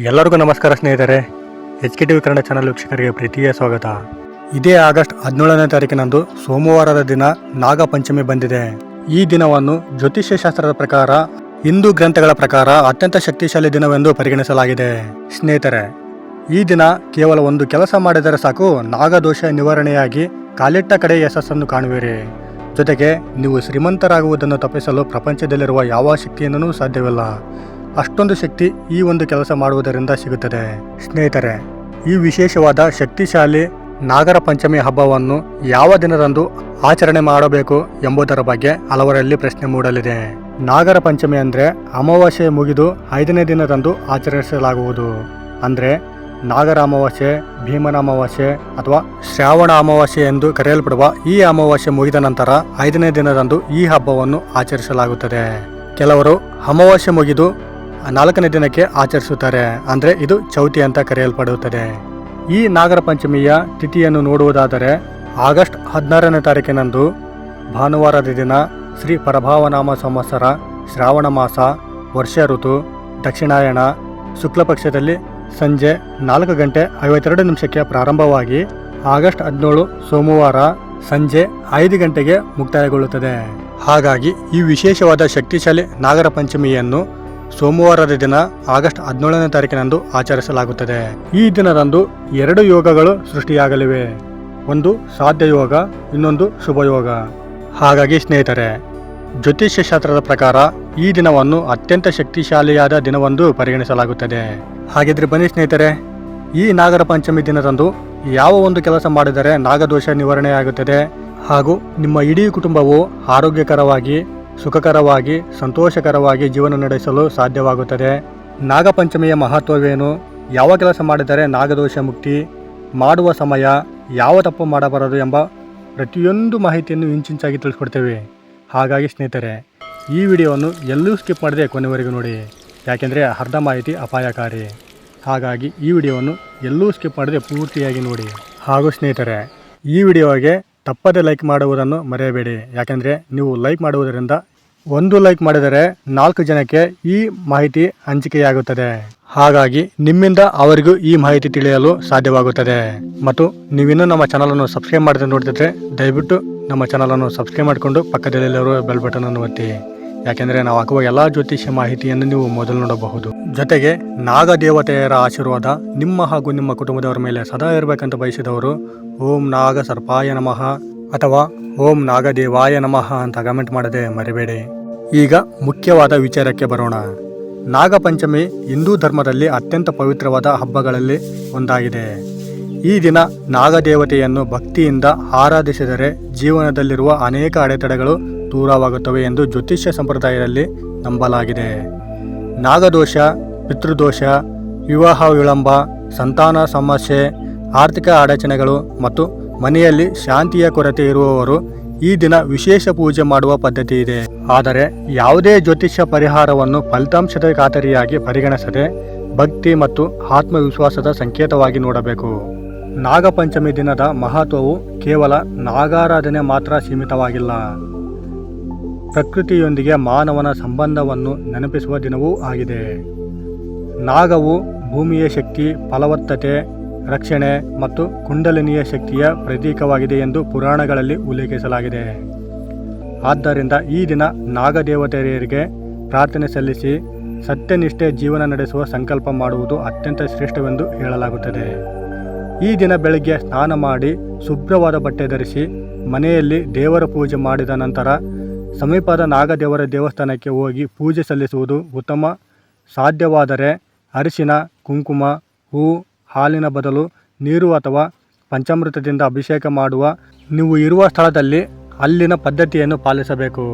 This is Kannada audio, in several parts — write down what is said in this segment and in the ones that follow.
ಎಲ್ಲರಿಗೂ ನಮಸ್ಕಾರ ಸ್ನೇಹಿತರೆ. HK TV ಕನ್ನಡ ಚಾನಲ್ ವೀಕ್ಷಕರಿಗೆ ಪ್ರೀತಿಯ ಸ್ವಾಗತ. ಇದೇ ಆಗಸ್ಟ್ 17ನೇ ತಾರೀಕಿನಂದು ಸೋಮವಾರದ ದಿನ ನಾಗ ಪಂಚಮಿ ಬಂದಿದೆ. ಈ ದಿನವನ್ನು ಜ್ಯೋತಿಷ್ಯ ಶಾಸ್ತ್ರದ ಪ್ರಕಾರ, ಹಿಂದೂ ಗ್ರಂಥಗಳ ಪ್ರಕಾರ ಅತ್ಯಂತ ಶಕ್ತಿಶಾಲಿ ದಿನವೆಂದು ಪರಿಗಣಿಸಲಾಗಿದೆ. ಸ್ನೇಹಿತರೆ, ಈ ದಿನ ಕೇವಲ ಒಂದು ಕೆಲಸ ಮಾಡಿದರೆ ಸಾಕು, ನಾಗದೋಷ ನಿವಾರಣೆಯಾಗಿ ಕಾಲಿಟ್ಟ ಕಡೆ ಯಶಸ್ಸನ್ನು ಕಾಣುವಿರಿ. ಜೊತೆಗೆ ನೀವು ಶ್ರೀಮಂತರಾಗುವುದನ್ನು ತಪ್ಪಿಸಲು ಪ್ರಪಂಚದಲ್ಲಿರುವ ಯಾವ ಶಕ್ತಿಯಿಂದನೂ ಸಾಧ್ಯವಿಲ್ಲ. ಅಷ್ಟೊಂದು ಶಕ್ತಿ ಈ ಒಂದು ಕೆಲಸ ಮಾಡುವುದರಿಂದ ಸಿಗುತ್ತದೆ. ಸ್ನೇಹಿತರೆ, ಈ ವಿಶೇಷವಾದ ಶಕ್ತಿಶಾಲಿ ನಾಗರ ಪಂಚಮಿ ಹಬ್ಬವನ್ನು ಯಾವ ದಿನದಂದು ಆಚರಣೆ ಮಾಡಬೇಕು ಎಂಬುದರ ಬಗ್ಗೆ ಹಲವರಲ್ಲಿ ಪ್ರಶ್ನೆ ಮೂಡಲಿದೆ. ನಾಗರ ಪಂಚಮಿ ಅಂದರೆ ಅಮಾವಾಸ್ಯೆ ಮುಗಿದು 5ನೇ ದಿನದಂದು ಆಚರಿಸಲಾಗುವುದು. ಅಂದರೆ ನಾಗರ ಅಮಾವಾಸ್ಯೆ, ಭೀಮನ ಅಮಾವಾಸ್ಯೆ ಅಥವಾ ಶ್ರಾವಣ ಅಮಾವಾಸ್ಯೆ ಎಂದು ಕರೆಯಲ್ಪಡುವ ಈ ಅಮಾವಾಸ್ಯೆ ಮುಗಿದ ನಂತರ 5ನೇ ದಿನದಂದು ಈ ಹಬ್ಬವನ್ನು ಆಚರಿಸಲಾಗುತ್ತದೆ. ಕೆಲವರು ಅಮಾವಾಸ್ಯೆ ಮುಗಿದು 4ನೇ ದಿನಕ್ಕೆ ಆಚರಿಸುತ್ತಾರೆ. ಅಂದರೆ ಇದು ಚೌತಿ ಅಂತ ಕರೆಯಲ್ಪಡುತ್ತದೆ. ಈ ನಾಗರ ಪಂಚಮಿಯ ತಿಥಿಯನ್ನು ನೋಡುವುದಾದರೆ ಆಗಸ್ಟ್ 16ನೇ ತಾರೀಕಿನಂದು ಭಾನುವಾರದ ದಿನ ಶ್ರೀ ಪರಭಾವನಾಮ ಸಂವತ್ಸರ, ಶ್ರಾವಣ ಮಾಸ, ವರ್ಷ ಋತು, ದಕ್ಷಿಣಾಯಣ, ಶುಕ್ಲ ಪಕ್ಷದಲ್ಲಿ ಸಂಜೆ 4:52 ಪ್ರಾರಂಭವಾಗಿ ಆಗಸ್ಟ್ 17 ಸೋಮವಾರ ಸಂಜೆ 5 ಗಂಟೆಗೆ ಮುಕ್ತಾಯಗೊಳ್ಳುತ್ತದೆ. ಹಾಗಾಗಿ ಈ ವಿಶೇಷವಾದ ಶಕ್ತಿಶಾಲಿ ನಾಗರ ಪಂಚಮಿಯನ್ನು ಸೋಮವಾರದ ದಿನ ಆಗಸ್ಟ್ 17ನೇ ತಾರೀಕಿನಂದು ಆಚರಿಸಲಾಗುತ್ತದೆ. ಈ ದಿನದಂದು 2 ಯೋಗಗಳು ಸೃಷ್ಟಿಯಾಗಲಿವೆ. ಒಂದು ಸಾಧ್ಯ ಯೋಗ, ಇನ್ನೊಂದು ಶುಭ ಯೋಗ. ಹಾಗಾಗಿ ಸ್ನೇಹಿತರೆ, ಜ್ಯೋತಿಷ್ಯ ಶಾಸ್ತ್ರದ ಪ್ರಕಾರ ಈ ದಿನವನ್ನು ಅತ್ಯಂತ ಶಕ್ತಿಶಾಲಿಯಾದ ದಿನವೆಂದು ಪರಿಗಣಿಸಲಾಗುತ್ತದೆ. ಹಾಗಿದ್ರೆ ಬನ್ನಿ ಸ್ನೇಹಿತರೆ, ಈ ನಾಗರ ಪಂಚಮಿ ದಿನದಂದು ಯಾವ ಒಂದು ಕೆಲಸ ಮಾಡಿದರೆ ನಾಗದೋಷ ನಿವಾರಣೆಯಾಗುತ್ತದೆ ಹಾಗೂ ನಿಮ್ಮ ಇಡೀ ಕುಟುಂಬವು ಆರೋಗ್ಯಕರವಾಗಿ, ಸುಖಕರವಾಗಿ, ಸಂತೋಷಕರವಾಗಿ ಜೀವನ ನಡೆಸಲು ಸಾಧ್ಯವಾಗುತ್ತದೆ. ನಾಗಪಂಚಮಿಯ ಮಹತ್ವವೇನು, ಯಾವ ಕೆಲಸ ಮಾಡಿದರೆ ನಾಗದೋಷ ಮುಕ್ತಿ, ಮಾಡುವ ಸಮಯ, ಯಾವ ತಪ್ಪು ಮಾಡಬಾರದು ಎಂಬ ಪ್ರತಿಯೊಂದು ಮಾಹಿತಿಯನ್ನು ಇಂಚಿಂಚಾಗಿ ತಿಳಿಸ್ಕೊಡ್ತೇವೆ. ಹಾಗಾಗಿ ಸ್ನೇಹಿತರೆ, ಈ ವಿಡಿಯೋವನ್ನು ಎಲ್ಲೂ ಸ್ಕಿಪ್ ಮಾಡದೆ ಕೊನೆವರೆಗೂ ನೋಡಿ, ಯಾಕೆಂದರೆ ಅರ್ಧ ಮಾಹಿತಿ ಅಪಾಯಕಾರಿ. ಹಾಗಾಗಿ ಈ ವಿಡಿಯೋವನ್ನು ಎಲ್ಲೂ ಸ್ಕಿಪ್ ಮಾಡದೆ ಪೂರ್ತಿಯಾಗಿ ನೋಡಿ. ಹಾಗೂ ಸ್ನೇಹಿತರೆ, ಈ ವಿಡಿಯೋಗೆ ತಪ್ಪದೆ ಲೈಕ್ ಮಾಡುವುದನ್ನು ಮರೆಯಬೇಡಿ. ಯಾಕೆಂದರೆ ನೀವು ಲೈಕ್ ಮಾಡುವುದರಿಂದ 1 ಲೈಕ್ ಮಾಡಿದರೆ 4 ಜನಕ್ಕೆ ಈ ಮಾಹಿತಿ ಹಂಚಿಕೆಯಾಗುತ್ತದೆ. ಹಾಗಾಗಿ ನಿಮ್ಮಿಂದ ಅವರಿಗೂ ಈ ಮಾಹಿತಿ ತಿಳಿಯಲು ಸಾಧ್ಯವಾಗುತ್ತದೆ. ಮತ್ತು ನೀವಿನ್ನೂ ನಮ್ಮ ಚಾನಲನ್ನು ಸಬ್ಸ್ಕ್ರೈಬ್ ಮಾಡದೆ ನೋಡ್ತಿದ್ರೆ ದಯವಿಟ್ಟು ನಮ್ಮ ಚಾನಲನ್ನು ಸಬ್ಸ್ಕ್ರೈಬ್ ಮಾಡಿಕೊಂಡು ಪಕ್ಕದಲ್ಲಿರುವ ಬೆಲ್ ಬಟನ್ ಅನ್ನು ಒತ್ತಿ. ಯಾಕೆಂದರೆ ನಾವು ಹಾಕುವ ಎಲ್ಲ ಜ್ಯೋತಿಷ್ಯ ಮಾಹಿತಿಯನ್ನು ನೀವು ಮೊದಲು ನೋಡಬಹುದು. ಜೊತೆಗೆ ನಾಗ ದೇವತೆಯರ ಆಶೀರ್ವಾದ ನಿಮ್ಮ ಹಾಗೂ ನಿಮ್ಮ ಕುಟುಂಬದವರ ಮೇಲೆ ಸದಾ ಇರಬೇಕಂತ ಬಯಸಿದವರು ಓಂ ನಾಗ ಸರ್ಪಾಯ ನಮಃ ಅಥವಾ ಓಂ ನಾಗದೇವಾಯ ನಮಃ ಅಂತ ಕಮೆಂಟ್ ಮಾಡದೆ ಮರಿಬೇಡಿ. ಈಗ ಮುಖ್ಯವಾದ ವಿಚಾರಕ್ಕೆ ಬರೋಣ. ನಾಗಪಂಚಮಿ ಹಿಂದೂ ಧರ್ಮದಲ್ಲಿ ಅತ್ಯಂತ ಪವಿತ್ರವಾದ ಹಬ್ಬಗಳಲ್ಲಿ ಒಂದಾಗಿದೆ. ಈ ದಿನ ನಾಗದೇವತೆಯನ್ನು ಭಕ್ತಿಯಿಂದ ಆರಾಧಿಸಿದರೆ ಜೀವನದಲ್ಲಿರುವ ಅನೇಕ ಅಡೆತಡೆಗಳು ದೂರವಾಗುತ್ತವೆ ಎಂದು ಜ್ಯೋತಿಷ್ಯ ಸಂಪ್ರದಾಯದಲ್ಲಿ ನಂಬಲಾಗಿದೆ. ನಾಗದೋಷ, ಪಿತೃದೋಷ, ವಿವಾಹ ವಿಳಂಬ, ಸಂತಾನ ಸಮಸ್ಯೆ, ಆರ್ಥಿಕ ಅಡಚಣೆಗಳು ಮತ್ತು ಮನೆಯಲ್ಲಿ ಶಾಂತಿಯ ಕೊರತೆ ಇರುವವರು ಈ ದಿನ ವಿಶೇಷ ಪೂಜೆ ಮಾಡುವ ಪದ್ಧತಿ ಇದೆ. ಆದರೆ ಯಾವುದೇ ಜ್ಯೋತಿಷ್ಯ ಪರಿಹಾರವನ್ನು ಫಲಿತಾಂಶದ ಖಾತರಿಯಾಗಿ ಪರಿಗಣಿಸದೆ ಭಕ್ತಿ ಮತ್ತು ಆತ್ಮವಿಶ್ವಾಸದ ಸಂಕೇತವಾಗಿ ನೋಡಬೇಕು. ನಾಗಪಂಚಮಿ ದಿನದ ಮಹತ್ವವು ಕೇವಲ ನಾಗಾರಾಧನೆ ಮಾತ್ರ ಸೀಮಿತವಾಗಿಲ್ಲ. ಪ್ರಕೃತಿಯೊಂದಿಗೆ ಮಾನವನ ಸಂಬಂಧವನ್ನು ನೆನಪಿಸುವ ದಿನವೂ ಆಗಿದೆ. ನಾಗವು ಭೂಮಿಯ ಶಕ್ತಿ, ಫಲವತ್ತತೆ, ರಕ್ಷಣೆ ಮತ್ತು ಕುಂಡಲಿನಿಯ ಶಕ್ತಿಯ ಪ್ರತೀಕವಾಗಿದೆ ಎಂದು ಪುರಾಣಗಳಲ್ಲಿ ಉಲ್ಲೇಖಿಸಲಾಗಿದೆ. ಆದ್ದರಿಂದ ಈ ದಿನ ನಾಗದೇವತೆಯರಿಗೆ ಪ್ರಾರ್ಥನೆ ಸಲ್ಲಿಸಿ ಸತ್ಯನಿಷ್ಠೆ ಜೀವನ ನಡೆಸುವ ಸಂಕಲ್ಪ ಮಾಡುವುದು ಅತ್ಯಂತ ಶ್ರೇಷ್ಠವೆಂದು ಹೇಳಲಾಗುತ್ತದೆ. ಈ ದಿನ ಬೆಳಗ್ಗೆ ಸ್ನಾನ ಮಾಡಿ ಶುಭ್ರವಾದ ಬಟ್ಟೆ ಧರಿಸಿ ಮನೆಯಲ್ಲಿ ದೇವರ ಪೂಜೆ ಮಾಡಿದ ನಂತರ ಸಮೀಪದ ನಾಗದೇವರ ದೇವಸ್ಥಾನಕ್ಕೆ ಹೋಗಿ ಪೂಜೆ ಸಲ್ಲಿಸುವುದು ಉತ್ತಮ. ಸಾಧ್ಯವಾದರೆ ಅರಿಶಿನ, ಕುಂಕುಮ, ಹೂ, ಹಾಲಿನ ಬದಲು ನೀರು ಅಥವಾ ಪಂಚಾಮೃತದಿಂದ ಅಭಿಷೇಕ ಮಾಡುವ ನೀವು ಇರುವ ಸ್ಥಳದಲ್ಲಿ ಅಲ್ಲಿನ ಪದ್ಧತಿಯನ್ನು ಪಾಲಿಸಬೇಕು.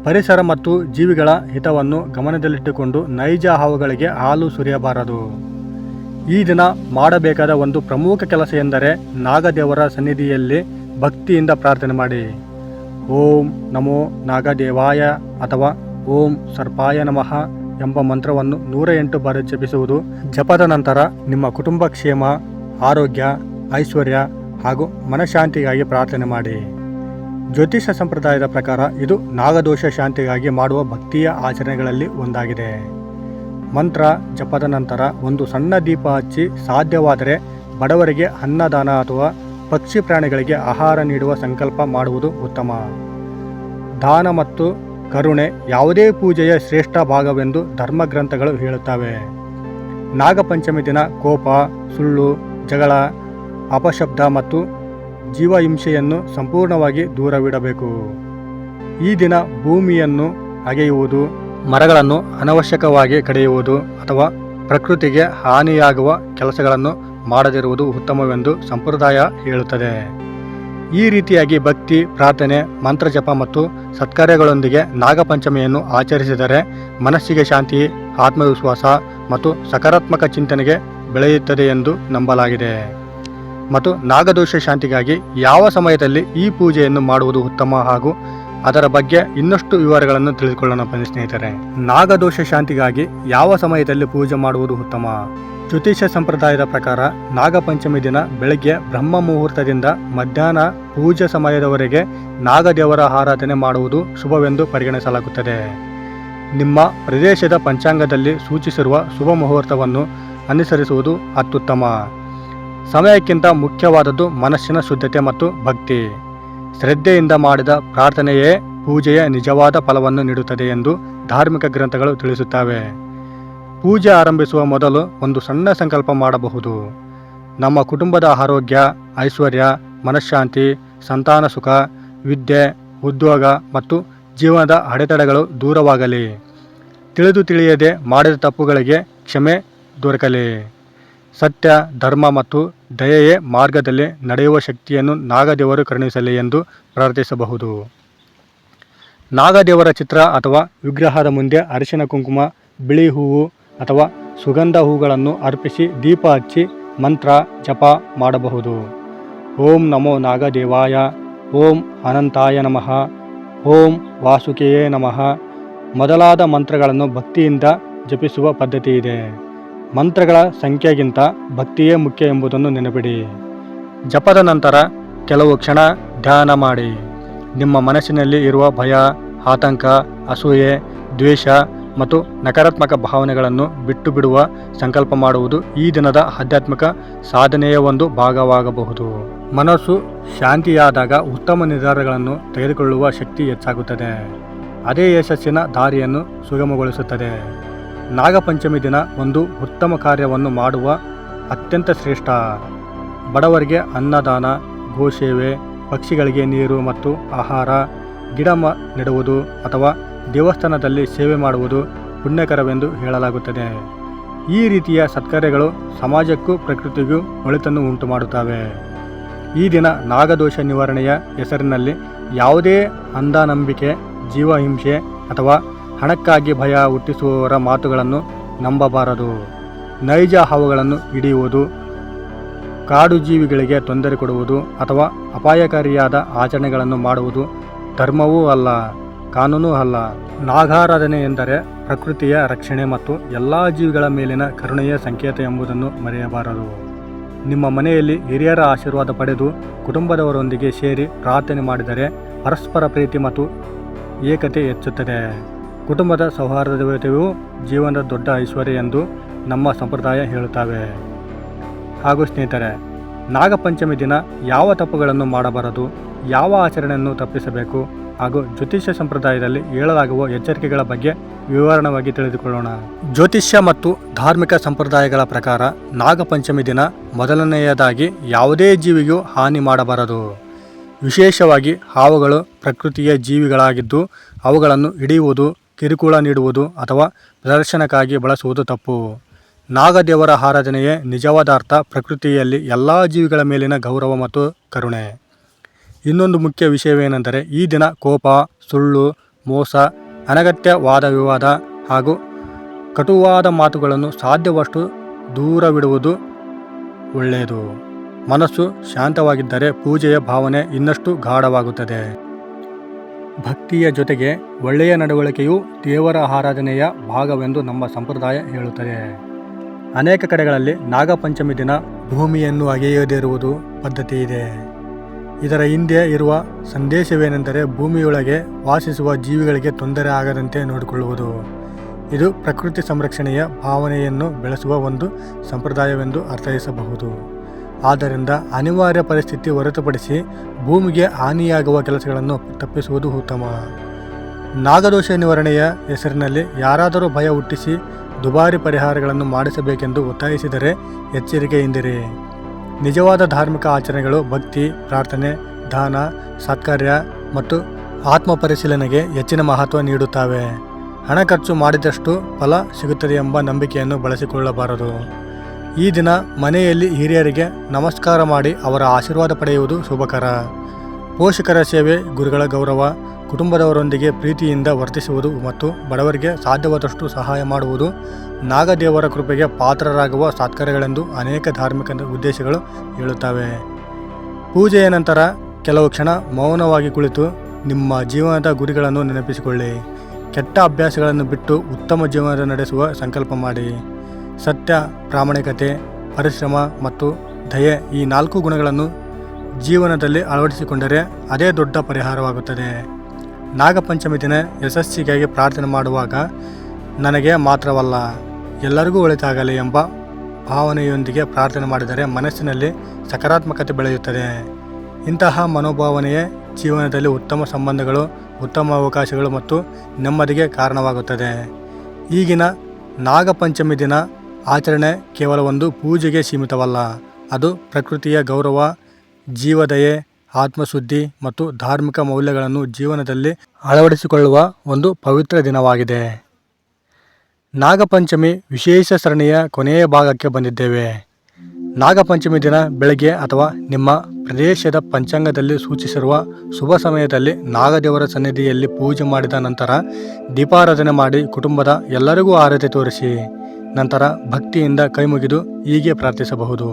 ಪರಿಸರ ಮತ್ತು ಜೀವಿಗಳ ಹಿತವನ್ನು ಗಮನದಲ್ಲಿಟ್ಟುಕೊಂಡು ನೈಜ ಹಾವುಗಳಿಗೆ ಹಾಲು ಸುರಿಯಬಾರದು. ಈ ದಿನ ಮಾಡಬೇಕಾದ ಒಂದು ಪ್ರಮುಖ ಕೆಲಸ ಎಂದರೆ ನಾಗದೇವರ ಸನ್ನಿಧಿಯಲ್ಲಿ ಭಕ್ತಿಯಿಂದ ಪ್ರಾರ್ಥನೆ ಮಾಡಿ. ಓಂ ನಮೋ ನಾಗದೇವಾಯ ಅಥವಾ ಓಂ ಸರ್ಪಾಯ ನಮಃ ಎಂಬ ಮಂತ್ರವನ್ನು 108 ಬಾರಿ ಜಪಿಸುವುದು. ಜಪದ ನಂತರ ನಿಮ್ಮ ಕುಟುಂಬ ಕ್ಷೇಮ, ಆರೋಗ್ಯ, ಐಶ್ವರ್ಯ ಹಾಗೂ ಮನಃಶಾಂತಿಗಾಗಿ ಪ್ರಾರ್ಥನೆ ಮಾಡಿ. ಜ್ಯೋತಿಷ ಸಂಪ್ರದಾಯದ ಪ್ರಕಾರ ಇದು ನಾಗದೋಷ ಶಾಂತಿಗಾಗಿ ಮಾಡುವ ಭಕ್ತಿಯ ಆಚರಣೆಗಳಲ್ಲಿ ಒಂದಾಗಿದೆ. ಮಂತ್ರ ಜಪದ ನಂತರ ಒಂದು ಸಣ್ಣ ದೀಪ ಹಚ್ಚಿ ಸಾಧ್ಯವಾದರೆ ಬಡವರಿಗೆ ಅನ್ನದಾನ ಅಥವಾ ಪಕ್ಷಿ ಪ್ರಾಣಿಗಳಿಗೆ ಆಹಾರ ನೀಡುವ ಸಂಕಲ್ಪ ಮಾಡುವುದು ಉತ್ತಮ. ದಾನ ಮತ್ತು ಕರುಣೆ ಯಾವುದೇ ಪೂಜೆಯ ಶ್ರೇಷ್ಠ ಭಾಗವೆಂದು ಧರ್ಮಗ್ರಂಥಗಳು ಹೇಳುತ್ತವೆ. ನಾಗಪಂಚಮಿ ದಿನ ಕೋಪ, ಸುಳ್ಳು, ಜಗಳ, ಅಪಶಬ್ದ ಮತ್ತು ಜೀವಹಿಂಸೆಯನ್ನು ಸಂಪೂರ್ಣವಾಗಿ ದೂರವಿಡಬೇಕು. ಈ ದಿನ ಭೂಮಿಯನ್ನು ಅಗೆಯುವುದು, ಮರಗಳನ್ನು ಅನವಶ್ಯಕವಾಗಿ ಕಡಿಯುವುದು ಅಥವಾ ಪ್ರಕೃತಿಗೆ ಹಾನಿಯಾಗುವ ಕೆಲಸಗಳನ್ನು ಮಾಡದಿರುವುದು ಉತ್ತಮವೆಂದು ಸಂಪ್ರದಾಯ ಹೇಳುತ್ತದೆ. ಈ ರೀತಿಯಾಗಿ ಭಕ್ತಿ, ಪ್ರಾರ್ಥನೆ, ಮಂತ್ರಜಪ ಮತ್ತು ಸತ್ಕಾರ್ಯಗಳೊಂದಿಗೆ ನಾಗಪಂಚಮಿಯನ್ನು ಆಚರಿಸಿದರೆ ಮನಸ್ಸಿಗೆ ಶಾಂತಿ, ಆತ್ಮವಿಶ್ವಾಸ ಮತ್ತು ಸಕಾರಾತ್ಮಕ ಚಿಂತನೆಗೆ ಬೆಳೆಯುತ್ತದೆ ಎಂದು ನಂಬಲಾಗಿದೆ. ಮತ್ತು ನಾಗದೋಷ ಶಾಂತಿಗಾಗಿ ಯಾವ ಸಮಯದಲ್ಲಿ ಈ ಪೂಜೆಯನ್ನು ಮಾಡುವುದು ಉತ್ತಮ ಹಾಗೂ ಅದರ ಬಗ್ಗೆ ಇನ್ನಷ್ಟು ವಿವರಗಳನ್ನು ತಿಳಿದುಕೊಳ್ಳೋಣ ಬನ್ನಿ ಸ್ನೇಹಿತರೆ. ನಾಗದೋಷ ಶಾಂತಿಗಾಗಿ ಯಾವ ಸಮಯದಲ್ಲಿ ಪೂಜೆ ಮಾಡುವುದು ಉತ್ತಮ? ಜ್ಯೋತಿಷ್ಯ ಸಂಪ್ರದಾಯದ ಪ್ರಕಾರ ನಾಗಪಂಚಮಿ ದಿನ ಬೆಳಗ್ಗೆ ಬ್ರಹ್ಮ ಮುಹೂರ್ತದಿಂದ ಮಧ್ಯಾಹ್ನ ಪೂಜೆ ಸಮಯದವರೆಗೆ ನಾಗದೇವರ ಆರಾಧನೆ ಮಾಡುವುದು ಶುಭವೆಂದು ಪರಿಗಣಿಸಲಾಗುತ್ತದೆ. ನಿಮ್ಮ ಪ್ರದೇಶದ ಪಂಚಾಂಗದಲ್ಲಿ ಸೂಚಿಸಿರುವ ಶುಭ ಮುಹೂರ್ತವನ್ನು ಅನುಸರಿಸುವುದು ಅತ್ಯುತ್ತಮ. ಸಮಯಕ್ಕಿಂತ ಮುಖ್ಯವಾದದ್ದು ಮನಸ್ಸಿನ ಶುದ್ಧತೆ ಮತ್ತು ಭಕ್ತಿ. ಶ್ರದ್ಧೆಯಿಂದ ಮಾಡಿದ ಪ್ರಾರ್ಥನೆಯೇ ಪೂಜೆಯ ನಿಜವಾದ ಫಲವನ್ನು ನೀಡುತ್ತದೆ ಎಂದು ಧಾರ್ಮಿಕ ಗ್ರಂಥಗಳು ತಿಳಿಸುತ್ತವೆ. ಪೂಜೆ ಆರಂಭಿಸುವ ಮೊದಲು ಒಂದು ಸಣ್ಣ ಸಂಕಲ್ಪ ಮಾಡಬಹುದು. ನಮ್ಮ ಕುಟುಂಬದ ಆರೋಗ್ಯ, ಐಶ್ವರ್ಯ, ಮನಃಶಾಂತಿ, ಸಂತಾನ ಸುಖ, ವಿದ್ಯೆ, ಉದ್ಯೋಗ ಮತ್ತು ಜೀವನದ ಅಡೆತಡೆಗಳು ದೂರವಾಗಲಿ. ತಿಳಿದು ತಿಳಿಯದೆ ಮಾಡಿದ ತಪ್ಪುಗಳಿಗೆ ಕ್ಷಮೆ ದೊರಕಲಿ. ಸತ್ಯ, ಧರ್ಮ ಮತ್ತು ದಯೆಯ ಮಾರ್ಗದಲ್ಲಿ ನಡೆಯುವ ಶಕ್ತಿಯನ್ನು ನಾಗದೇವರು ಕರುಣಿಸಲಿ ಎಂದು ಪ್ರಾರ್ಥಿಸಬಹುದು. ನಾಗದೇವರ ಚಿತ್ರ ಅಥವಾ ವಿಗ್ರಹದ ಮುಂದೆ ಅರಿಶಿನ ಕುಂಕುಮ, ಬಿಳಿ ಹೂವು ಅಥವಾ ಸುಗಂಧ ಹೂಗಳನ್ನು ಅರ್ಪಿಸಿ ದೀಪ ಹಚ್ಚಿ ಮಂತ್ರ ಜಪ ಮಾಡಬಹುದು. ಓಂ ನಮೋ ನಾಗದೇವಾಯ, ಓಂ ಅನಂತಾಯ ನಮಃ, ಓಂ ವಾಸುಕಿಯೇ ನಮಃ ಮೊದಲಾದ ಮಂತ್ರಗಳನ್ನು ಭಕ್ತಿಯಿಂದ ಜಪಿಸುವ ಪದ್ಧತಿ ಇದೆ. ಮಂತ್ರಗಳ ಸಂಖ್ಯೆಗಿಂತ ಭಕ್ತಿಯೇ ಮುಖ್ಯ ಎಂಬುದನ್ನು ನೆನಪಿಡಿ. ಜಪದ ನಂತರ ಕೆಲವು ಕ್ಷಣ ಧ್ಯಾನ ಮಾಡಿ. ನಿಮ್ಮ ಮನಸ್ಸಿನಲ್ಲಿ ಇರುವ ಭಯ, ಆತಂಕ, ಅಸೂಯೆ, ದ್ವೇಷ ಮತ್ತು ನಕಾರಾತ್ಮಕ ಭಾವನೆಗಳನ್ನು ಬಿಟ್ಟು ಬಿಡುವ ಸಂಕಲ್ಪ ಮಾಡುವುದು ಈ ದಿನದ ಆಧ್ಯಾತ್ಮಿಕ ಸಾಧನೆಯ ಒಂದು ಭಾಗವಾಗಬಹುದು. ಮನಸ್ಸು ಶಾಂತಿಯಾದಾಗ ಉತ್ತಮ ನಿರ್ಧಾರಗಳನ್ನು ತೆಗೆದುಕೊಳ್ಳುವ ಶಕ್ತಿ ಹೆಚ್ಚಾಗುತ್ತದೆ. ಅದೇ ಯಶಸ್ಸಿನ ದಾರಿಯನ್ನು ಸುಗಮಗೊಳಿಸುತ್ತದೆ. ನಾಗಪಂಚಮಿ ದಿನ ಒಂದು ಉತ್ತಮ ಕಾರ್ಯವನ್ನು ಮಾಡುವ ಅತ್ಯಂತ ಶ್ರೇಷ್ಠ. ಬಡವರಿಗೆ ಅನ್ನದಾನ, ಗೋಸೇವೆ, ಪಕ್ಷಿಗಳಿಗೆ ನೀರು ಮತ್ತು ಆಹಾರ, ಗಿಡ ನೆಡುವುದು ಅಥವಾ ದೇವಸ್ಥಾನದಲ್ಲಿ ಸೇವೆ ಮಾಡುವುದು ಪುಣ್ಯಕರವೆಂದು ಹೇಳಲಾಗುತ್ತದೆ. ಈ ರೀತಿಯ ಸತ್ಕಾರ್ಯಗಳು ಸಮಾಜಕ್ಕೂ ಪ್ರಕೃತಿಗೂ ಒಳಿತನ್ನು ಉಂಟು ಮಾಡುತ್ತವೆ. ಈ ದಿನ ನಾಗದೋಷ ನಿವಾರಣೆಯ ಹೆಸರಿನಲ್ಲಿ ಯಾವುದೇ ಅಂಧನಂಬಿಕೆ, ಜೀವಹಿಂಸೆ ಅಥವಾ ಹಣಕ್ಕಾಗಿ ಭಯ ಹುಟ್ಟಿಸುವವರ ಮಾತುಗಳನ್ನು ನಂಬಬಾರದು. ನೈಜ ಹಾವುಗಳನ್ನು ಹಿಡಿಯುವುದು, ಕಾಡು ಜೀವಿಗಳಿಗೆ ತೊಂದರೆ ಕೊಡುವುದು ಅಥವಾ ಅಪಾಯಕಾರಿಯಾದ ಆಚರಣೆಗಳನ್ನು ಮಾಡುವುದು ಧರ್ಮವೂ ಅಲ್ಲ, ಕಾನೂನೂ ಅಲ್ಲ. ನಾಗಾರಾಧನೆ ಎಂದರೆ ಪ್ರಕೃತಿಯ ರಕ್ಷಣೆ ಮತ್ತು ಎಲ್ಲ ಜೀವಿಗಳ ಮೇಲಿನ ಕರುಣೆಯ ಸಂಕೇತ ಎಂಬುದನ್ನು ಮರೆಯಬಾರದು. ನಿಮ್ಮ ಮನೆಯಲ್ಲಿ ಹಿರಿಯರ ಆಶೀರ್ವಾದ ಪಡೆದು ಕುಟುಂಬದವರೊಂದಿಗೆ ಸೇರಿ ಪ್ರಾರ್ಥನೆ ಮಾಡಿದರೆ ಪರಸ್ಪರ ಪ್ರೀತಿ ಮತ್ತು ಏಕತೆ ಹೆಚ್ಚುತ್ತದೆ. ಕುಟುಂಬದ ಸೌಹಾರ್ದತೆಯು ಜೀವನದ ದೊಡ್ಡ ಐಶ್ವರ್ಯ ಎಂದು ನಮ್ಮ ಸಂಪ್ರದಾಯ ಹೇಳುತ್ತವೆ. ಹಾಗೂ ಸ್ನೇಹಿತರೆ, ನಾಗಪಂಚಮಿ ದಿನ ಯಾವ ತಪ್ಪುಗಳನ್ನು ಮಾಡಬಾರದು, ಯಾವ ಆಚರಣೆಯನ್ನು ತಪ್ಪಿಸಬೇಕು ಹಾಗೂ ಜ್ಯೋತಿಷ್ಯ ಸಂಪ್ರದಾಯದಲ್ಲಿ ಹೇಳಲಾಗುವ ಎಚ್ಚರಿಕೆಗಳ ಬಗ್ಗೆ ವಿವರಣವಾಗಿ ತಿಳಿದುಕೊಳ್ಳೋಣ. ಜ್ಯೋತಿಷ್ಯ ಮತ್ತು ಧಾರ್ಮಿಕ ಸಂಪ್ರದಾಯಗಳ ಪ್ರಕಾರ ನಾಗಪಂಚಮಿ ದಿನ ಮೊದಲನೆಯದಾಗಿ ಯಾವುದೇ ಜೀವಿಗೂ ಹಾನಿ ಮಾಡಬಾರದು. ವಿಶೇಷವಾಗಿ ಹಾವುಗಳು ಪ್ರಕೃತಿಯ ಜೀವಿಗಳಾಗಿದ್ದು ಅವುಗಳನ್ನು ಹಿಡಿಯುವುದು, ಕಿರುಕುಳ ನೀಡುವುದು ಅಥವಾ ಪ್ರದರ್ಶನಕ್ಕಾಗಿ ಬಳಸುವುದು ತಪ್ಪು. ನಾಗದೇವರ ಆರಾಧನೆಯೇ ನಿಜವಾದ ಅರ್ಥ ಪ್ರಕೃತಿಯಲ್ಲಿ ಎಲ್ಲ ಜೀವಿಗಳ ಮೇಲಿನ ಗೌರವ ಮತ್ತು ಕರುಣೆ. ಇನ್ನೊಂದು ಮುಖ್ಯ ವಿಷಯವೇನೆಂದರೆ ಈ ದಿನ ಕೋಪ, ಸುಳ್ಳು, ಮೋಸ, ಅನಗತ್ಯ ವಾದ ವಿವಾದ ಹಾಗೂ ಕಟುವಾದ ಮಾತುಗಳನ್ನು ಸಾಧ್ಯವಷ್ಟು ದೂರವಿಡುವುದು ಒಳ್ಳೆಯದು. ಮನಸ್ಸು ಶಾಂತವಾಗಿದ್ದರೆ ಪೂಜೆಯ ಭಾವನೆ ಇನ್ನಷ್ಟು ಗಾಢವಾಗುತ್ತದೆ. ಭಕ್ತಿಯ ಜೊತೆಗೆ ಒಳ್ಳೆಯ ನಡವಳಿಕೆಯು ದೇವರ ಆರಾಧನೆಯ ಭಾಗವೆಂದು ನಮ್ಮ ಸಂಪ್ರದಾಯ ಹೇಳುತ್ತದೆ. ಅನೇಕ ಕಡೆಗಳಲ್ಲಿ ನಾಗಪಂಚಮಿ ದಿನ ಭೂಮಿಯನ್ನು ಅಗೆಯದಿರುವುದು ಪದ್ಧತಿ ಇದೆ. ಇದರ ಹಿಂದೆ ಇರುವ ಸಂದೇಶವೇನೆಂದರೆ ಭೂಮಿಯೊಳಗೆ ವಾಸಿಸುವ ಜೀವಿಗಳಿಗೆ ತೊಂದರೆ ಆಗದಂತೆ ನೋಡಿಕೊಳ್ಳುವುದು. ಇದು ಪ್ರಕೃತಿ ಸಂರಕ್ಷಣೆಯ ಭಾವನೆಯನ್ನು ಬೆಳೆಸುವ ಒಂದು ಸಂಪ್ರದಾಯವೆಂದು ಅರ್ಥೈಸಬಹುದು. ಆದ್ದರಿಂದ ಅನಿವಾರ್ಯ ಪರಿಸ್ಥಿತಿ ಹೊರತುಪಡಿಸಿ ಭೂಮಿಗೆ ಹಾನಿಯಾಗುವ ಕೆಲಸಗಳನ್ನು ತಪ್ಪಿಸುವುದು ಉತ್ತಮ. ನಾಗದೋಷ ನಿವಾರಣೆಯ ಹೆಸರಿನಲ್ಲಿ ಯಾರಾದರೂ ಭಯ ಹುಟ್ಟಿಸಿ ದುಬಾರಿ ಪರಿಹಾರಗಳನ್ನು ಮಾಡಿಸಬೇಕೆಂದು ಒತ್ತಾಯಿಸಿದರೆ ಎಚ್ಚರಿಕೆಯಿಂದಿರಿ. ನಿಜವಾದ ಧಾರ್ಮಿಕ ಆಚರಣೆಗಳು ಭಕ್ತಿ, ಪ್ರಾರ್ಥನೆ, ದಾನ, ಸತ್ಕಾರ್ಯ ಮತ್ತು ಆತ್ಮ ಪರಿಶೀಲನೆಗೆ ಹೆಚ್ಚಿನ ಮಹತ್ವ ನೀಡುತ್ತವೆ. ಹಣ ಖರ್ಚು ಮಾಡಿದಷ್ಟು ಫಲ ಸಿಗುತ್ತದೆ ಎಂಬ ನಂಬಿಕೆಯನ್ನು ಬಳಸಿಕೊಳ್ಳಬಾರದು. ಈ ದಿನ ಮನೆಯಲ್ಲಿ ಹಿರಿಯರಿಗೆ ನಮಸ್ಕಾರ ಮಾಡಿ ಅವರ ಆಶೀರ್ವಾದ ಪಡೆಯುವುದು ಶುಭಕರ. ಪೋಷಕರ ಸೇವೆ, ಗುರುಗಳ ಗೌರವ, ಕುಟುಂಬದವರೊಂದಿಗೆ ಪ್ರೀತಿಯಿಂದ ವರ್ತಿಸುವುದು ಮತ್ತು ಬಡವರಿಗೆ ಸಾಧ್ಯವಾದಷ್ಟು ಸಹಾಯ ಮಾಡುವುದು ನಾಗದೇವರ ಕೃಪೆಗೆ ಪಾತ್ರರಾಗುವ ಸತ್ಕಾರ್ಯಗಳೆಂದು ಅನೇಕ ಧಾರ್ಮಿಕ ಉದ್ದೇಶಗಳು ಹೇಳುತ್ತವೆ. ಪೂಜೆಯ ನಂತರ ಕೆಲವು ಕ್ಷಣ ಮೌನವಾಗಿ ಕುಳಿತು ನಿಮ್ಮ ಜೀವನದ ಗುರಿಗಳನ್ನು ನೆನಪಿಸಿಕೊಳ್ಳಿ. ಕೆಟ್ಟ ಅಭ್ಯಾಸಗಳನ್ನು ಬಿಟ್ಟು ಉತ್ತಮ ಜೀವನ ನಡೆಸುವ ಸಂಕಲ್ಪ ಮಾಡಿ. ಸತ್ಯ, ಪ್ರಾಮಾಣಿಕತೆ, ಪರಿಶ್ರಮ ಮತ್ತು ದಯೆ ಈ 4 ಗುಣಗಳನ್ನು ಜೀವನದಲ್ಲಿ ಅಳವಡಿಸಿಕೊಂಡರೆ ಅದೇ ದೊಡ್ಡ ಪರಿಹಾರವಾಗುತ್ತದೆ. ನಾಗಪಂಚಮಿ ದಿನ ಯಶಸ್ಸಿಗಾಗಿ ಪ್ರಾರ್ಥನೆ ಮಾಡುವಾಗ ನನಗೆ ಮಾತ್ರವಲ್ಲ ಎಲ್ಲರಿಗೂ ಒಳಿತಾಗಲಿ ಎಂಬ ಭಾವನೆಯೊಂದಿಗೆ ಪ್ರಾರ್ಥನೆ ಮಾಡಿದರೆ ಮನಸ್ಸಿನಲ್ಲಿ ಸಕಾರಾತ್ಮಕತೆ ಬೆಳೆಯುತ್ತದೆ. ಇಂತಹ ಮನೋಭಾವನೆಯೇ ಜೀವನದಲ್ಲಿ ಉತ್ತಮ ಸಂಬಂಧಗಳು, ಉತ್ತಮ ಅವಕಾಶಗಳು ಮತ್ತು ನೆಮ್ಮದಿಗೆ ಕಾರಣವಾಗುತ್ತದೆ. ಈಗಿನ ನಾಗಪಂಚಮಿ ದಿನ ಆಚರಣೆ ಕೇವಲ ಒಂದು ಪೂಜೆಗೆ ಸೀಮಿತವಲ್ಲ. ಅದು ಪ್ರಕೃತಿಯ ಗೌರವ, ಜೀವದಯೆ, ಆತ್ಮಶುದ್ಧಿ ಮತ್ತು ಧಾರ್ಮಿಕ ಮೌಲ್ಯಗಳನ್ನು ಜೀವನದಲ್ಲಿ ಅಳವಡಿಸಿಕೊಳ್ಳುವ ಒಂದು ಪವಿತ್ರ ದಿನವಾಗಿದೆ. ನಾಗಪಂಚಮಿ ವಿಶೇಷ ಸರಣಿಯ ಕೊನೆಯ ಭಾಗಕ್ಕೆ ಬಂದಿದ್ದೇವೆ. ನಾಗಪಂಚಮಿ ದಿನ ಬೆಳಗ್ಗೆ ಅಥವಾ ನಿಮ್ಮ ಪ್ರದೇಶದ ಪಂಚಾಂಗದಲ್ಲಿ ಸೂಚಿಸಿರುವ ಶುಭ ಸಮಯದಲ್ಲಿ ನಾಗದೇವರ ಸನ್ನಿಧಿಯಲ್ಲಿ ಪೂಜೆ ಮಾಡಿದ ನಂತರ ದೀಪಾರಾಧನೆ ಮಾಡಿ ಕುಟುಂಬದ ಎಲ್ಲರಿಗೂ ಆರತಿ ತೋರಿಸಿ. ನಂತರ ಭಕ್ತಿಯಿಂದ ಕೈಮುಗಿದು ಹೀಗೆ ಪ್ರಾರ್ಥಿಸಬಹುದು: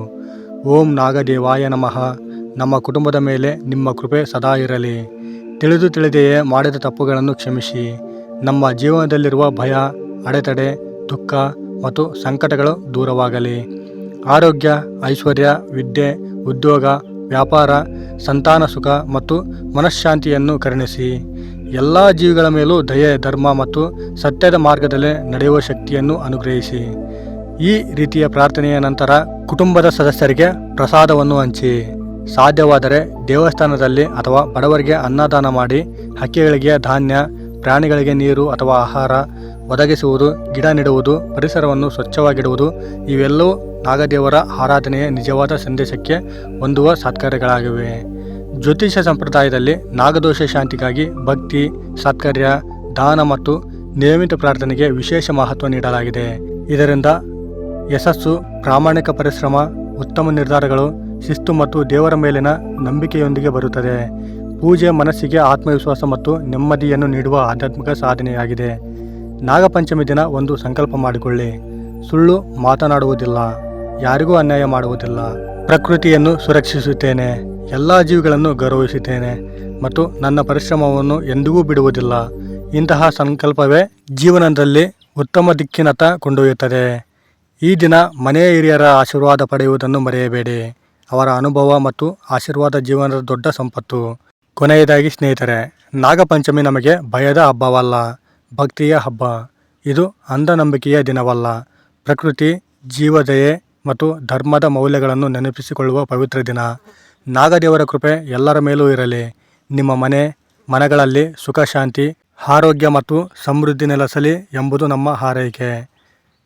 ಓಂ ನಾಗದೇವಾಯ ನಮಃ. ನಮ್ಮ ಕುಟುಂಬದ ಮೇಲೆ ನಿಮ್ಮ ಕೃಪೆ ಸದಾ ಇರಲಿ. ತಿಳಿದು ತಿಳಿದೆಯೇ ಮಾಡಿದ ತಪ್ಪುಗಳನ್ನು ಕ್ಷಮಿಸಿ. ನಮ್ಮ ಜೀವನದಲ್ಲಿರುವ ಭಯ, ಅಡೆತಡೆ, ದುಃಖ ಮತ್ತು ಸಂಕಟಗಳು ದೂರವಾಗಲಿ. ಆರೋಗ್ಯ, ಐಶ್ವರ್ಯ, ವಿದ್ಯೆ, ಉದ್ಯೋಗ, ವ್ಯಾಪಾರ, ಸಂತಾನ ಸುಖ ಮತ್ತು ಮನಃಶಾಂತಿಯನ್ನು ಕರುಣಿಸಿ. ಎಲ್ಲ ಜೀವಿಗಳ ಮೇಲೂ ದಯೆ, ಧರ್ಮ ಮತ್ತು ಸತ್ಯದ ಮಾರ್ಗದಲ್ಲಿ ನಡೆಯುವ ಶಕ್ತಿಯನ್ನು ಅನುಗ್ರಹಿಸಿ. ಈ ರೀತಿಯ ಪ್ರಾರ್ಥನೆಯ ನಂತರ ಕುಟುಂಬದ ಸದಸ್ಯರಿಗೆ ಪ್ರಸಾದವನ್ನು ಹಂಚಿ. ಸಾಧ್ಯವಾದರೆ ದೇವಸ್ಥಾನದಲ್ಲಿ ಅಥವಾ ಬಡವರಿಗೆ ಅನ್ನದಾನ ಮಾಡಿ. ಹಕ್ಕಿಗಳಿಗೆ ಧಾನ್ಯ, ಪ್ರಾಣಿಗಳಿಗೆ ನೀರು ಅಥವಾ ಆಹಾರ ಒದಗಿಸುವುದು, ಗಿಡ ನೆಡುವುದು, ಪರಿಸರವನ್ನು ಸ್ವಚ್ಛವಾಗಿಡುವುದು ಇವೆಲ್ಲವೂ ನಾಗದೇವರ ಆರಾಧನೆಯ ನಿಜವಾದ ಸಂದೇಶಕ್ಕೆ ಹೊಂದುವ ಸತ್ಕಾರ್ಯಗಳಾಗಿವೆ. ಜ್ಯೋತಿಷ ಸಂಪ್ರದಾಯದಲ್ಲಿ ನಾಗದೋಷ ಶಾಂತಿಗಾಗಿ ಭಕ್ತಿ, ಸತ್ಕಾರ್ಯ, ದಾನ ಮತ್ತು ನಿಯಮಿತ ಪ್ರಾರ್ಥನೆಗೆ ವಿಶೇಷ ಮಹತ್ವ ನೀಡಲಾಗಿದೆ. ಇದರಿಂದ ಯಶಸ್ಸು, ಪ್ರಾಮಾಣಿಕ ಪರಿಶ್ರಮ, ಉತ್ತಮ ನಿರ್ಧಾರಗಳು, ಶಿಸ್ತು ಮತ್ತು ದೇವರ ಮೇಲಿನ ನಂಬಿಕೆಯೊಂದಿಗೆ ಬರುತ್ತದೆ. ಪೂಜೆ ಮನಸ್ಸಿಗೆ ಆತ್ಮವಿಶ್ವಾಸ ಮತ್ತು ನೆಮ್ಮದಿಯನ್ನು ನೀಡುವ ಆಧ್ಯಾತ್ಮಿಕ ಸಾಧನೆಯಾಗಿದೆ. ನಾಗಪಂಚಮಿ ದಿನ ಒಂದು ಸಂಕಲ್ಪ ಮಾಡಿಕೊಳ್ಳಿ: ಸುಳ್ಳು ಮಾತನಾಡುವುದಿಲ್ಲ, ಯಾರಿಗೂ ಅನ್ಯಾಯ ಮಾಡುವುದಿಲ್ಲ, ಪ್ರಕೃತಿಯನ್ನು ಸುರಕ್ಷಿಸುತ್ತೇನೆ, ಎಲ್ಲ ಜೀವಿಗಳನ್ನು ಗೌರವಿಸುತ್ತೇನೆ ಮತ್ತು ನನ್ನ ಪರಿಶ್ರಮವನ್ನು ಎಂದಿಗೂ ಬಿಡುವುದಿಲ್ಲ. ಇಂತಹ ಸಂಕಲ್ಪವೇ ಜೀವನದಲ್ಲಿ ಉತ್ತಮ ದಿಕ್ಕಿನತ್ತ ಕೊಂಡೊಯ್ಯುತ್ತದೆ. ಈ ದಿನ ಮನೆಯ ಹಿರಿಯರ ಆಶೀರ್ವಾದ ಪಡೆಯುವುದನ್ನು ಮರೆಯಬೇಡಿ. ಅವರ ಅನುಭವ ಮತ್ತು ಆಶೀರ್ವಾದ ಜೀವನದ ದೊಡ್ಡ ಸಂಪತ್ತು. ಕೊನೆಯದಾಗಿ ಸ್ನೇಹಿತರೆ, ನಾಗಪಂಚಮಿ ನಮಗೆ ಭಯದ ಹಬ್ಬವಲ್ಲ, ಭಕ್ತಿಯ ಹಬ್ಬ. ಇದು ಅಂಧನಂಬಿಕೆಯ ದಿನವಲ್ಲ. ಪ್ರಕೃತಿ, ಜೀವದಯೆ ಮತ್ತು ಧರ್ಮದ ಮೌಲ್ಯಗಳನ್ನು ನೆನಪಿಸಿಕೊಳ್ಳುವ ಪವಿತ್ರ ದಿನ. ನಾಗದೇವರ ಕೃಪೆ ಎಲ್ಲರ ಮೇಲೂ ಇರಲಿ. ನಿಮ್ಮ ಮನೆಗಳಲ್ಲಿ ಸುಖ, ಶಾಂತಿ, ಆರೋಗ್ಯ ಮತ್ತು ಸಮೃದ್ಧಿ ನೆಲೆಸಲಿ ಎಂಬುದು ನಮ್ಮ ಹಾರೈಕೆ.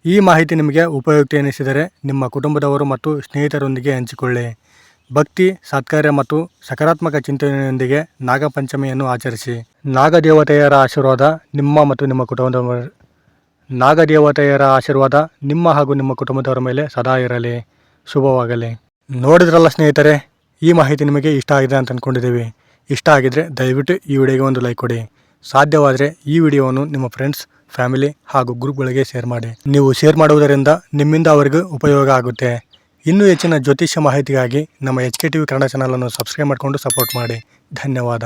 ಈ ಮಾಹಿತಿ ನಿಮಗೆ ಉಪಯುಕ್ತ ಎನಿಸಿದರೆ ನಿಮ್ಮ ಕುಟುಂಬದವರು ಮತ್ತು ಸ್ನೇಹಿತರೊಂದಿಗೆ ಹಂಚಿಕೊಳ್ಳಿ. ಭಕ್ತಿ, ಸತ್ಕಾರ್ಯ ಮತ್ತು ಸಕಾರಾತ್ಮಕ ಚಿಂತನೆಯೊಂದಿಗೆ ನಾಗಪಂಚಮಿಯನ್ನು ಆಚರಿಸಿ. ನಾಗದೇವತೆಯರ ಆಶೀರ್ವಾದ ನಿಮ್ಮ ಹಾಗೂ ನಿಮ್ಮ ಕುಟುಂಬದವರ ಮೇಲೆ ಸದಾ ಇರಲಿ. ಶುಭವಾಗಲಿ. ನೋಡಿದ್ರಲ್ಲ ಸ್ನೇಹಿತರೆ, ಈ ಮಾಹಿತಿ ನಿಮಗೆ ಇಷ್ಟ ಆಗಿದೆ ಅಂತ ಅಂದ್ಕೊಂಡಿದ್ದೀವಿ. ಇಷ್ಟ ಆಗಿದ್ರೆ ದಯವಿಟ್ಟು ಈ ವಿಡಿಯೋಗೆ ಒಂದು ಲೈಕ್ ಕೊಡಿ. ಸಾಧ್ಯವಾದರೆ ಈ ವಿಡಿಯೋವನ್ನು ನಿಮ್ಮ ಫ್ರೆಂಡ್ಸ್, ಫ್ಯಾಮಿಲಿ ಹಾಗೂ ಗ್ರೂಪ್ಗಳಿಗೆ ಶೇರ್ ಮಾಡಿ. ನೀವು ಶೇರ್ ಮಾಡುವುದರಿಂದ ನಿಮ್ಮಿಂದ ಅವರಿಗೂ ಉಪಯೋಗ ಆಗುತ್ತೆ. ಇನ್ನೂ ಹೆಚ್ಚಿನ ಜ್ಯೋತಿಷ್ಯ ಮಾಹಿತಿಗಾಗಿ ನಮ್ಮ HK TV ಕನ್ನಡ ಚಾನಲನ್ನು ಸಬ್ಸ್ಕ್ರೈಬ್ ಮಾಡಿಕೊಂಡು ಸಪೋರ್ಟ್ ಮಾಡಿ. ಧನ್ಯವಾದ.